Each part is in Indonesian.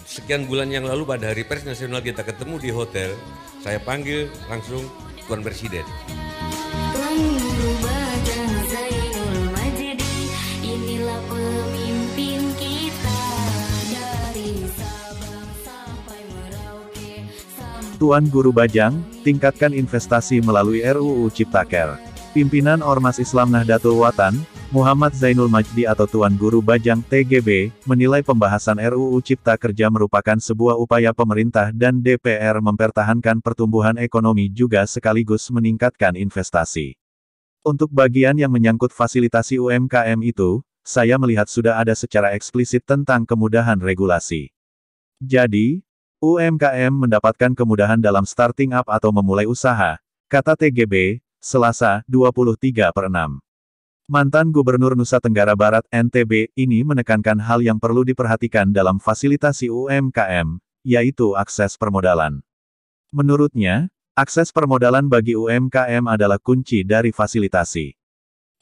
Sekian bulan yang lalu pada Hari Pers Nasional kita ketemu di hotel, saya panggil langsung Tuan Presiden. Tuan Guru Bajang Zainul Majdi, inilah pemimpin kita dari Sabang sampai Merauke. Tuan Guru Bajang, tingkatkan investasi melalui RUU Ciptaker. Pimpinan Ormas Islam Nahdlatul Watan, Muhammad Zainul Majdi atau Tuan Guru Bajang TGB, menilai pembahasan RUU Cipta Kerja merupakan sebuah upaya pemerintah dan DPR mempertahankan pertumbuhan ekonomi juga sekaligus meningkatkan investasi. Untuk bagian yang menyangkut fasilitasi UMKM itu, saya melihat sudah ada secara eksplisit tentang kemudahan regulasi. Jadi, UMKM mendapatkan kemudahan dalam starting up atau memulai usaha, kata TGB, Selasa, 23/6. Mantan Gubernur Nusa Tenggara Barat (NTB) ini menekankan hal yang perlu diperhatikan dalam fasilitasi UMKM, yaitu akses permodalan. Menurutnya, akses permodalan bagi UMKM adalah kunci dari fasilitasi.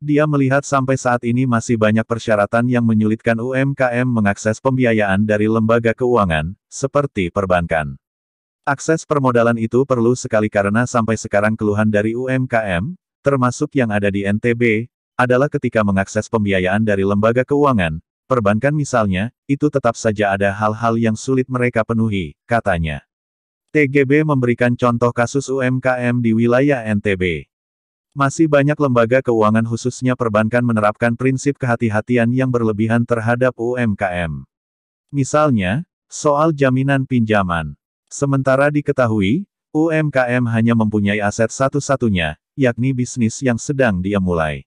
Dia melihat sampai saat ini masih banyak persyaratan yang menyulitkan UMKM mengakses pembiayaan dari lembaga keuangan, seperti perbankan. Akses permodalan itu perlu sekali karena sampai sekarang keluhan dari UMKM, termasuk yang ada di NTB, adalah ketika mengakses pembiayaan dari lembaga keuangan, perbankan misalnya, itu tetap saja ada hal-hal yang sulit mereka penuhi, katanya. TGB memberikan contoh kasus UMKM di wilayah NTB. Masih banyak lembaga keuangan khususnya perbankan menerapkan prinsip kehati-hatian yang berlebihan terhadap UMKM. Misalnya, soal jaminan pinjaman. Sementara diketahui, UMKM hanya mempunyai aset satu-satunya, yakni bisnis yang sedang dia mulai.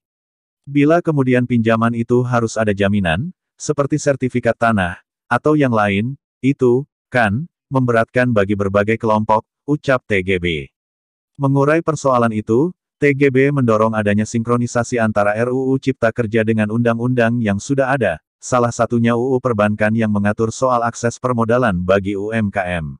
Bila kemudian pinjaman itu harus ada jaminan, seperti sertifikat tanah, atau yang lain, itu, kan, memberatkan bagi berbagai kelompok, ucap TGB. Mengurai persoalan itu, TGB mendorong adanya sinkronisasi antara RUU Cipta Kerja dengan undang-undang yang sudah ada, salah satunya UU Perbankan yang mengatur soal akses permodalan bagi UMKM.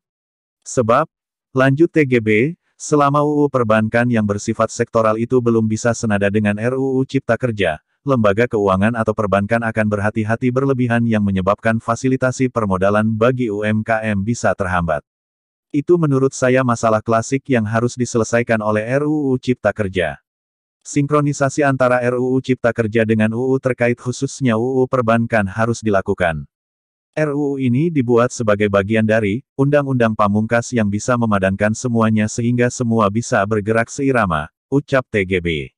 Sebab, lanjut TGB, selama UU Perbankan yang bersifat sektoral itu belum bisa senada dengan RUU Cipta Kerja, lembaga keuangan atau perbankan akan berhati-hati berlebihan yang menyebabkan fasilitasi permodalan bagi UMKM bisa terhambat. Itu menurut saya masalah klasik yang harus diselesaikan oleh RUU Cipta Kerja. Sinkronisasi antara RUU Cipta Kerja dengan UU terkait khususnya UU Perbankan harus dilakukan. RUU ini dibuat sebagai bagian dari Undang-Undang Pamungkas yang bisa memadankan semuanya sehingga semua bisa bergerak seirama, ucap TGB.